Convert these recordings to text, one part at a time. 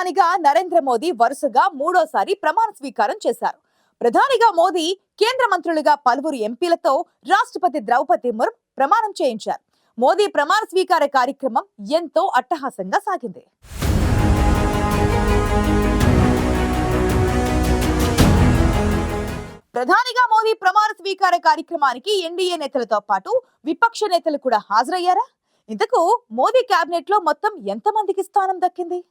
ప్రధానిగా నరేంద్ర మోదీ వరుసగా మూడోసారి ప్రమాణ స్వీకారం చేశారు. ప్రధానిగా మోదీ కేంద్ర మంత్రులుగా పలువురు ఎంపీలతో రాష్ట్రపతి ద్రౌపది ముర్ము ప్రమాణం చేయించారు. మోదీ ప్రమాణ స్వీకార కార్యక్రమం ఎంతో అట్టహాసంగా సాగింది. ప్రధానిగా మోదీ ప్రమాణ స్వీకార కార్యక్రమానికి ఎన్డీఏ నేతలతో పాటు విపక్ష నేతలు కూడా హాజరయ్యారా? ఇంతకు మోదీ కేబినెట్ లో మొత్తం ఎంతమందికి స్థానం దక్కింది?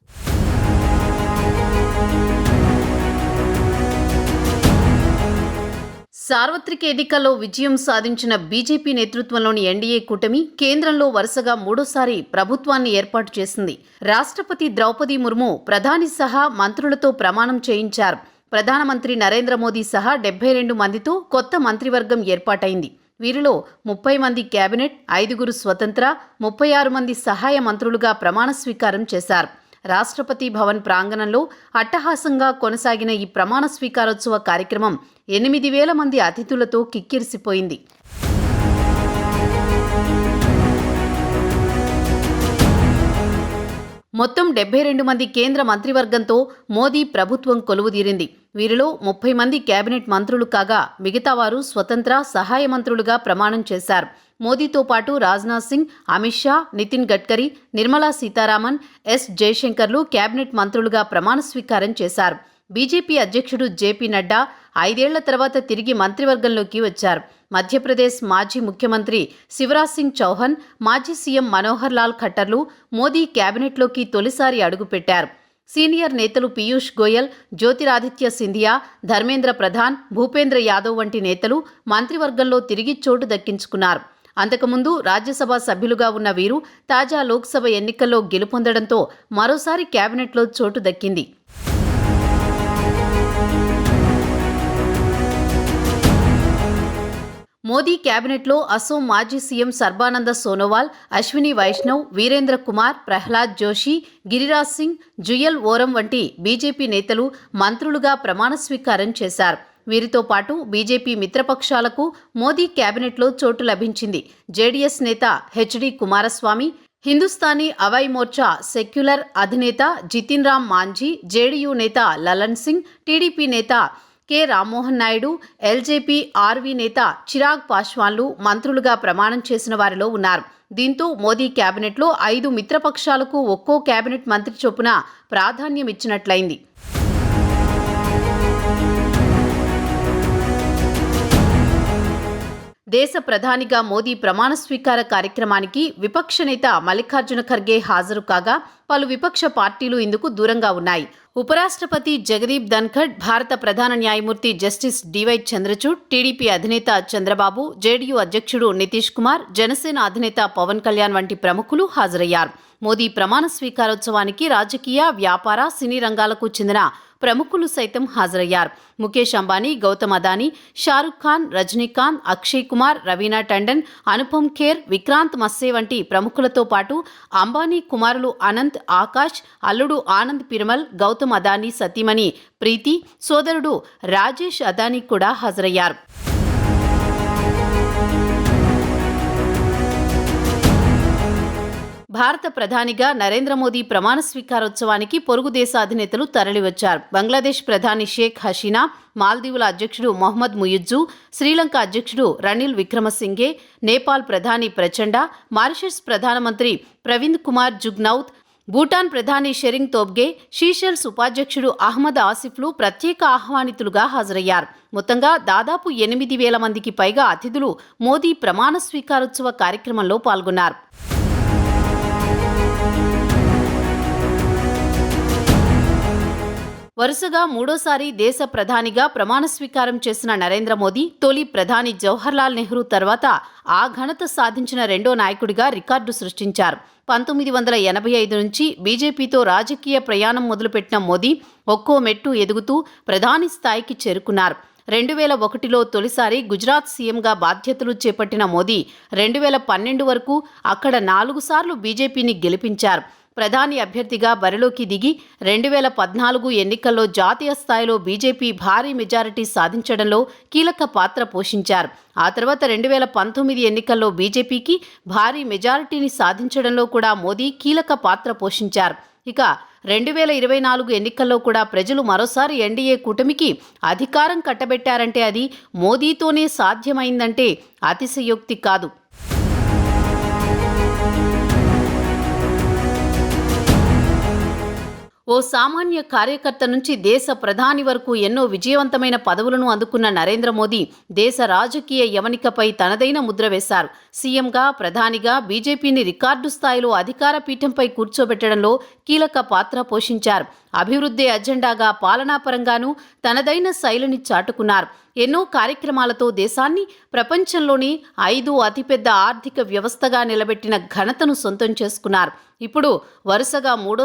సార్వత్రిక ఎన్నికల్లో విజయం సాధించిన బీజేపీ నేతృత్వంలోని ఎన్డీఏ కూటమి కేంద్రంలో వరుసగా మూడోసారి ప్రభుత్వాన్ని ఏర్పాటు చేసింది. రాష్ట్రపతి ద్రౌపది ముర్ము ప్రధాని సహా మంత్రులతో ప్రమాణం చేయించారు. ప్రధానమంత్రి నరేంద్ర మోదీ సహా 72 మందితో కొత్త మంత్రివర్గం ఏర్పాటైంది. వీరిలో 30 మంది కేబినెట్, 5 స్వతంత్ర, 36 మంది సహాయ మంత్రులుగా ప్రమాణ స్వీకారం చేశారు. రాష్ట్రపతి భవన్ ప్రాంగణంలో అట్టహాసంగా కొనసాగిన ఈ ప్రమాణ స్వీకారోత్సవ కార్యక్రమం 8,000 మంది అతిథులతో కిక్కిరిసిపోయింది. మొత్తం 72 మంది కేంద్ర మంత్రివర్గంతో మోదీ ప్రభుత్వం కొలువుదీరింది. వీరిలో 30 మంది కేబినెట్ మంత్రులు కాగా మిగతా వారు స్వతంత్ర సహాయ మంత్రులుగా ప్రమాణం చేశారు. మోదీతో పాటు రాజ్నాథ్ సింగ్, అమిత్ షా, నితిన్ గడ్కరీ, నిర్మలా సీతారామన్, ఎస్ జయశంకర్లు కేబినెట్ మంత్రులుగా ప్రమాణ స్వీకారం చేశారు. బీజేపీ అధ్యక్షుడు జేపీ నడ్డా 5 ఏళ్ల తర్వాత తిరిగి మంత్రివర్గంలోకి వచ్చారు. మధ్యప్రదేశ్ మాజీ ముఖ్యమంత్రి శివరాజ్ సింగ్ చౌహాన్, మాజీ సీఎం మనోహర్ లాల్ ఖట్టర్లు మోదీ కేబినెట్లోకి తొలిసారి అడుగుపెట్టారు. సీనియర్ నేతలు పీయూష్ గోయల్, జ్యోతిరాదిత్య సింధియా, ధర్మేంద్ర ప్రధాన్, భూపేంద్ర యాదవ్ వంటి నేతలు మంత్రివర్గంలో తిరిగి చోటు దక్కించుకున్నారు. అంతకుముందు రాజ్యసభ సభ్యులుగా ఉన్న వీరు తాజా లోక్సభ ఎన్నికల్లో గెలుపొందడంతో మరోసారి కేబినెట్లో చోటు దక్కింది. మోదీ కేబినెట్లో అసోం మాజీ సీఎం సర్బానంద సోనోవాల్, అశ్విని వైష్ణవ్, వీరేంద్ర కుమార్, ప్రహ్లాద్ జోషి, గిరిరాజ్ సింగ్, జుయల్ ఓరం వంటి బీజేపీ నేతలు మంత్రులుగా ప్రమాణ స్వీకారం చేశారు. వీరితో పాటు బీజేపీ మిత్రపక్షాలకు మోదీ కేబినెట్లో చోటు లభించింది. జేడీఎస్ నేత హెచ్డి కుమారస్వామి, హిందుస్థానీ అవాయ్ మోర్చా సెక్యులర్ అధినేత జితిన్ రామ్ మాంఝీ, జేడీయూ నేత లలన్ సింగ్, టీడీపీ నేత K Rammohan Naidu, LJP RV నేత చిరాగ్ పాశ్వాన్లు మంత్రులుగా ప్రమాణం చేసిన వారిలో ఉన్నారు. దీంతో మోదీ కేబినెట్లో 5 మిత్రపక్షాలకు ఒక్కో కేబినెట్ మంత్రి చొప్పున ప్రాధాన్యమిచ్చినట్లయింది. దేశ ప్రధానిగా మోదీ ప్రమాణ స్వీకార కార్యక్రమానికి విపక్ష నేత మల్లికార్జున ఖర్గే హాజరు కాగా పలు విపక్ష పార్టీలు ఇందుకు దూరంగా ఉన్నాయి. ఉపరాష్ట్రపతి జగదీప్ ధన్ఖడ్, భారత ప్రధాన న్యాయమూర్తి జస్టిస్ డివై చంద్రచూడ్, టీడీపీ అధినేత చంద్రబాబు, జేడీయూ అధ్యక్షుడు నితీష్ కుమార్, జనసేన అధినేత పవన్ కళ్యాణ్ వంటి ప్రముఖులు హాజరయ్యారు. మోదీ ప్రమాణ స్వీకారోత్సవానికి రాజకీయ, వ్యాపార, సినీ రంగాలకు చెందిన ప్రముఖులు సైతం హాజరయ్యారు. ముఖేష్ అంబానీ, గౌతమ్ అదానీ, షారుఖ్ ఖాన్, రజనీకాంత్, అక్షయ్ కుమార్, రవీనా టండన్, అనుపమ్ ఖేర్, విక్రాంత్ మస్సే వంటి ప్రముఖులతో పాటు అంబానీ కుమారులు అనంత్, ఆకాష్, అల్లుడు ఆనంద్ పిరమల్, గౌతమ్ అదానీ సతీమణి ప్రీతి, సోదరుడు రాజేష్ అదానీ కూడా హాజరయ్యారు. భారత ప్రధానిగా నరేంద్ర మోదీ ప్రమాణ స్వీకారోత్సవానికి పొరుగు దేశ అధినేతలు తరలివచ్చారు. బంగ్లాదేశ్ ప్రధాని షేక్ హసీనా, మాల్దీవుల అధ్యక్షుడు మొహమ్మద్ ముయిజ్జు, శ్రీలంక అధ్యక్షుడు రనిల్ విక్రమసింఘే, నేపాల్ ప్రధాని ప్రచండ, మారిషస్ ప్రధానమంత్రి ప్రవింద్ కుమార్ జుగ్నౌత్, భూటాన్ ప్రధాని షెరింగ్ తోబ్గే, షీషెల్స్ ఉపాధ్యక్షుడు అహ్మద్ ఆసిఫ్లు ప్రత్యేక ఆహ్వానితులుగా హాజరయ్యారు. మొత్తంగా దాదాపు 8,000 మందికి పైగా అతిథులు మోదీ ప్రమాణ స్వీకారోత్సవ కార్యక్రమంలో పాల్గొన్నారు. వరుసగా మూడోసారి దేశ ప్రధానిగా ప్రమాణ స్వీకారం చేసిన నరేంద్ర మోదీ తొలి ప్రధాని జవహర్లాల్ నెహ్రూ తర్వాత ఆ ఘనత సాధించిన రెండో నాయకుడిగా రికార్డు సృష్టించారు. 1985 నుంచి బీజేపీతో రాజకీయ ప్రయాణం మొదలుపెట్టిన మోదీ ఒక్కో మెట్టు ఎదుగుతూ ప్రధాని స్థాయికి చేరుకున్నారు. 2001లో తొలిసారి గుజరాత్ సీఎంగా బాధ్యతలు చేపట్టిన మోదీ 2012 వరకు అక్కడ 4 సార్లు బీజేపీని గెలిపించారు. ప్రధాని అభ్యర్థిగా బరిలోకి దిగి 2014 ఎన్నికల్లో జాతీయ స్థాయిలో బీజేపీ భారీ మెజారిటీ సాధించడంలో కీలక పాత్ర పోషించారు. ఆ తర్వాత 2019 ఎన్నికల్లో బీజేపీకి భారీ మెజారిటీని సాధించడంలో కూడా మోదీ కీలక పాత్ర పోషించారు. ఇక 2024 ఎన్నికల్లో కూడా ప్రజలు మరోసారి ఎన్డీఏ కూటమికి అధికారం కట్టబెట్టారంటే అది మోదీతోనే సాధ్యమైందంటే అతిశయోక్తి కాదు. ఓ సామాన్య కార్యకర్త నుంచి దేశ ప్రధాని వరకు ఎన్నో విజయవంతమైన పదవులను అందుకున్న నరేంద్ర మోదీ దేశ రాజకీయ యవనికపై తనదైన ముద్ర వేశారు. సీఎంగా, ప్రధానిగా బీజేపీని రికార్డు స్థాయిలో అధికార పీఠంపై కూర్చోబెట్టడంలో కీలక పాత్ర పోషించారు. అభివృద్ధి అజెండాగా, పాలనాపరంగానూ తనదైన శైలిని చాటుకున్నారు. ఎన్నో కార్యక్రమాలతో దేశాన్ని ప్రపంచంలోని 5వ అతిపెద్ద ఆర్థిక వ్యవస్థగా నిలబెట్టిన ఘనతను సొంతం చేసుకున్నారు. ఇప్పుడు వరుసగా 3వ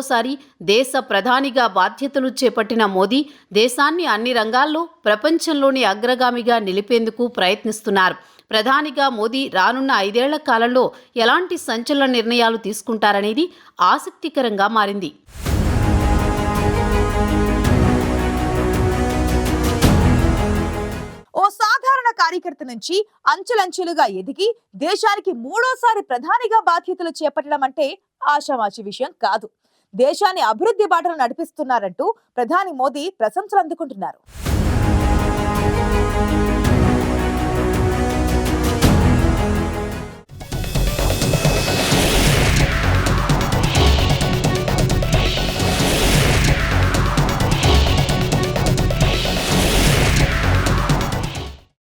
దేశ ప్రధానిగా బాధ్యతలు చేపట్టిన మోదీ దేశాన్ని అన్ని రంగాల్లో ప్రపంచంలోని అగ్రగామిగా నిలిపేందుకు ప్రయత్నిస్తున్నారు. ప్రధానిగా మోదీ రానున్న 5 ఏళ్ల కాలంలో ఎలాంటి సంచలన నిర్ణయాలు తీసుకుంటారనేది ఆసక్తికరంగా మారింది. ఓ సాధారణ కార్యకర్త నుంచి అంచెలంచెలుగా ఎదిగి దేశానికి 3వ ప్రధానిగా బాధ్యతలు చేపట్టడం అంటే ఆషామాషి విషయం కాదు. దేశాన్ని అభివృద్ధి బాటలో నడిపిస్తున్నారంటూ ప్రధాని మోదీ ప్రశంసలు అందుకుంటున్నారు.